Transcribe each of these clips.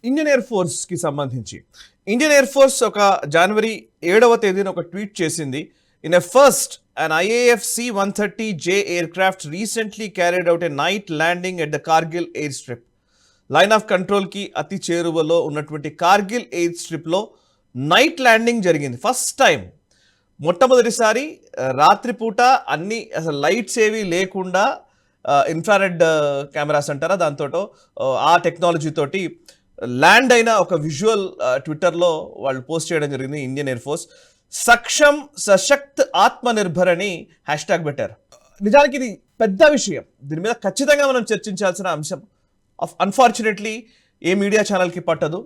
Indian air ఫోర్స్కి సంబంధించి Indian air force ఒక జనవరి 7వ తేదీన ఒక ట్వీట్ చేసింది. In a first an IAF C-130J aircraft recently carried out a night landing at the Kargil airstrip. Line of కంట్రోల్కి అతి చేరువలో ఉన్నటువంటి కార్గిల్ ఎయిర్ స్ట్రిప్లో నైట్ ల్యాండింగ్ జరిగింది. ఫస్ట్ టైం, మొట్టమొదటిసారి రాత్రిపూట అన్ని అసలు లైట్స్ ఏవి లేకుండా ఇన్ఫ్రారెడ్ కెమెరాస్ అంటారా దాంతో ఆ టెక్నాలజీ తోటి ల్యాండ్ అయిన ఒక విజువల్ ట్విట్టర్లో వాళ్ళు పోస్ట్ చేయడం జరిగింది. Indian air force Saksham Sashakt Atmanirbhar అని హ్యాష్ట్యాగ్ పెట్టారు. నిజానికి ఇది పెద్ద విషయం, దీని మీద ఖచ్చితంగా మనం చర్చించాల్సిన అంశం. అన్ఫార్చునేట్లీ ఏ మీడియా ఛానల్కి పట్టదు.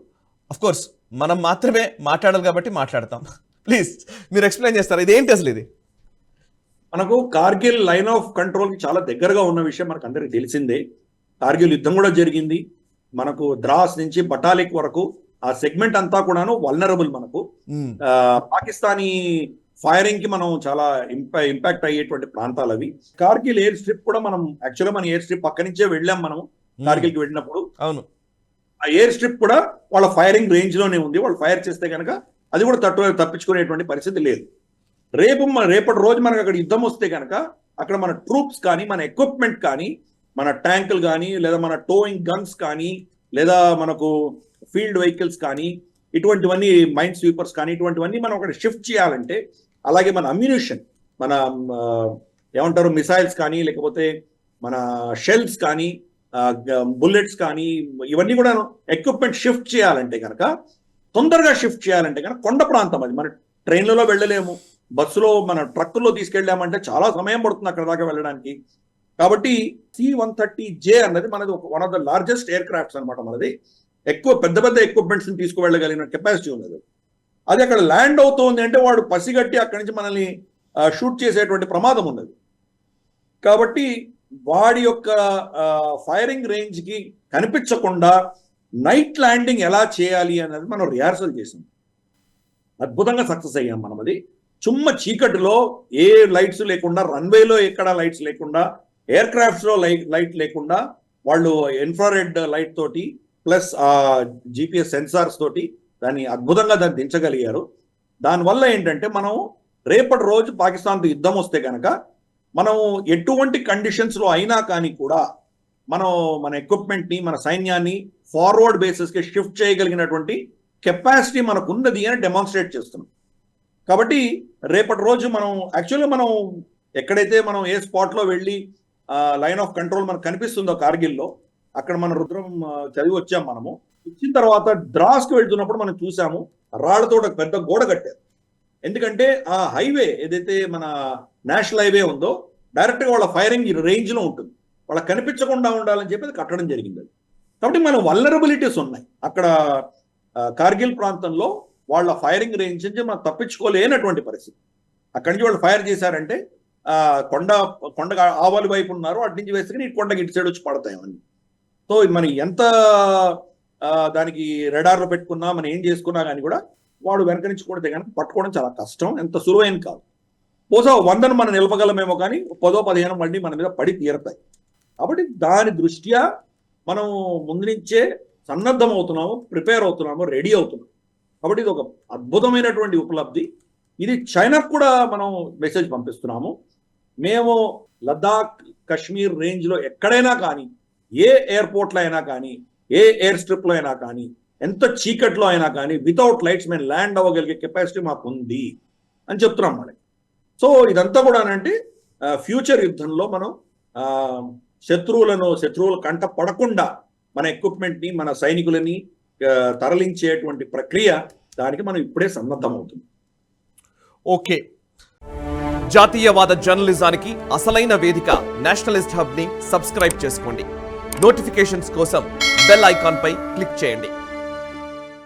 అఫ్ కోర్స్ మనం మాత్రమే మాట్లాడాలి కాబట్టి మాట్లాడతాం. ప్లీజ్ మీరు ఎక్స్ప్లెయిన్ చేస్తారా, ఇదేంటి అసలు? ఇది మనకు కార్గిల్ లైన్ ఆఫ్ కంట్రోల్ కి చాలా దగ్గరగా ఉన్న విషయం మనకు అందరికి తెలిసిందే. కార్గిల్ యుద్ధం కూడా జరిగింది. మనకు ద్రాస్ నుంచి బటాలిక్ వరకు ఆ సెగ్మెంట్ అంతా కూడాను వల్నరబుల్. మనకు పాకిస్తానీ ఫైరింగ్ కి మనం చాలా ఇంపాక్ట్ అయ్యేటువంటి ప్రాంతాలు అవి. కార్గిల్ ఎయిర్ స్ట్రిప్ కూడా మనం యాక్చువల్గా మన ఎయిర్ స్ట్రిప్ పక్క నుంచే వెళ్ళాం మనం కార్గిల్ కి వెళ్ళినప్పుడు. అవును, ఆ ఎయిర్ స్ట్రిప్ కూడా వాళ్ళ ఫైరింగ్ రేంజ్ లోనే ఉంది. వాళ్ళు ఫైర్ చేస్తే కనుక అది కూడా తప్పించుకునేటువంటి పరిస్థితి లేదు. రేపటి రోజు మనకు అక్కడ యుద్ధం వస్తే కనుక అక్కడ మన ట్రూప్స్ కానీ, మన ఎక్విప్మెంట్ కానీ, మన ట్యాంకులు కానీ, లేదా మన టోయింగ్ గన్స్ కానీ, లేదా మనకు ఫీల్డ్ వెహికల్స్ కానీ, ఇటువంటివన్నీ మైండ్ స్వీపర్స్ కానీ, ఇటువంటివన్నీ మనం అక్కడ షిఫ్ట్ చేయాలంటే, అలాగే మన అమ్యునిషన్, మన ఏమంటారు మిసైల్స్ కానీ, లేకపోతే మన షెల్స్ కానీ, బుల్లెట్స్ కానీ, ఇవన్నీ కూడా ఎక్విప్మెంట్ షిఫ్ట్ చేయాలంటే కనుక, తొందరగా షిఫ్ట్ చేయాలంటే కనుక కొండ ప్రాంతం అది. మన ట్రైన్లలో వెళ్ళలేము, బస్సులో మన ట్రక్కుల్లో తీసుకెళ్ళామంటే చాలా సమయం పడుతుంది అక్కడ దాకా వెళ్ళడానికి. కాబట్టి C-130J అన్నది మనది one of the largest air crafts అనమాట. మనది ఎక్కువ పెద్ద పెద్ద ఎక్విప్మెంట్స్ని తీసుకువెళ్ళగలిగిన కెపాసిటీ ఉన్నది. అది అక్కడ ల్యాండ్ అవుతోంది అంటే వాడు పసిగట్టి అక్కడి నుంచి మనల్ని షూట్ చేసేటువంటి ప్రమాదం ఉన్నది. కాబట్టి వాడి యొక్క ఫైరింగ్ రేంజ్కి కనిపించకుండా నైట్ ల్యాండింగ్ ఎలా చేయాలి అనేది మనం రిహార్సల్ చేసాం. అద్భుతంగా సక్సెస్ అయ్యాం మనం. అది చీకటిలో ఏ లైట్స్ లేకుండా, రన్వేలో ఎక్కడ లైట్స్ లేకుండా, ఎయిర్ క్రాఫ్ట్స్లో లైట్ లేకుండా వాళ్ళు ఇన్ఫ్రారెడ్ లైట్ తోటి ప్లస్ GPS సెన్సార్స్ తోటి దాన్ని అద్భుతంగా దించగలిగారు. దానివల్ల ఏంటంటే మనం రేపటి రోజు పాకిస్తాన్తో యుద్ధం వస్తే కనుక మనం ఎటువంటి కండిషన్స్లో అయినా కానీ కూడా మనం మన ఎక్విప్మెంట్ని, మన సైన్యాన్ని ఫార్వర్డ్ బేసిస్కి షిఫ్ట్ చేయగలిగినటువంటి కెపాసిటీ మనకు ఉన్నది అని డెమాన్స్ట్రేట్ చేస్తున్నాం. కాబట్టి రేపటి రోజు మనం యాక్చువల్గా మనం ఎక్కడైతే మనం ఏ స్పాట్లో వెళ్ళి లైన్ ఆఫ్ కంట్రోల్ మనకు కనిపిస్తుందో కార్గిల్లో, అక్కడ మన రుద్రం చదివి వచ్చాం. మనము ఇచ్చిన తర్వాత ద్రాస్కి వెళ్తున్నప్పుడు మనం చూసాము రాళ్లతో ఒక పెద్ద గోడ కట్టారు. ఎందుకంటే ఆ హైవే ఏదైతే మన నేషనల్ హైవే ఉందో డైరెక్ట్గా వాళ్ళ ఫైరింగ్ రేంజ్లో ఉంటుంది, వాళ్ళకి కనిపించకుండా ఉండాలని చెప్పి అది కట్టడం జరిగింది. కాబట్టి మన వల్నరబిలిటీస్ ఉన్నాయి అక్కడ కార్గిల్ ప్రాంతంలో. వాళ్ళ ఫైరింగ్ రేంజ్ నుంచి మనం తప్పించుకోలేనటువంటి పరిస్థితి. అక్కడి నుంచి వాళ్ళు ఫైర్ చేశారంటే కొండ ఆవలి వైపు ఉన్నారు, అటు నుంచి వేసుకుని కొండకి ఇటు సైడ్ వచ్చి పడతాయి అవన్నీ. సో మనం ఎంత దానికి రెడార్లో పెట్టుకున్నా, మనం ఏం చేసుకున్నా కానీ కూడా వాడు వెనక నుంచి కొడితే కనుక పట్టుకోవడం చాలా కష్టం, ఎంత సులువైన కాదు. బహుశా 100ను మనం నిలపగలమేమో కానీ 10-15 మళ్ళీ మన మీద పడి తీరతాయి. కాబట్టి దాని దృష్ట్యా మనం ముందు నుంచే సన్నద్ధం అవుతున్నాము, ప్రిపేర్ అవుతున్నాము, రెడీ అవుతున్నాము. కాబట్టి ఇది ఒక అద్భుతమైనటువంటి ఉపలబ్ధి. ఇది చైనాకు కూడా మనం మెసేజ్ పంపిస్తున్నాము. మేము లద్దాఖ్, కశ్మీర్ రేంజ్లో ఎక్కడైనా కానీ, ఏ ఎయిర్పోర్ట్లో అయినా కానీ, ఏ ఎయిర్ స్ట్రిప్లో అయినా కానీ, ఎంత చీకట్లో అయినా కానీ వితౌట్ లైట్స్ మేము ల్యాండ్ అవ్వగలిగే కెపాసిటీ మాకు ఉంది అని చెప్తున్నాం మనకి. సో ఇదంతా కూడా అంటే ఫ్యూచర్ యుద్ధంలో మనం శత్రువుల కంట పడకుండా మన ఎక్విప్మెంట్ని, మన సైనికులని తరలించేటువంటి ప్రక్రియ, దానికి మనం ఇప్పుడే సన్నద్ధమవుతుంది. ఓకే, జాతీయవాద జర్నలిజానికి అసలైన వేదిక నేషనలిస్ట్ హబ్ ని సబ్స్క్రైబ్ చేసుకోండి. నోటిఫికేషన్స్ కోసం బెల్ ఐకాన్ పై క్లిక్ చేయండి.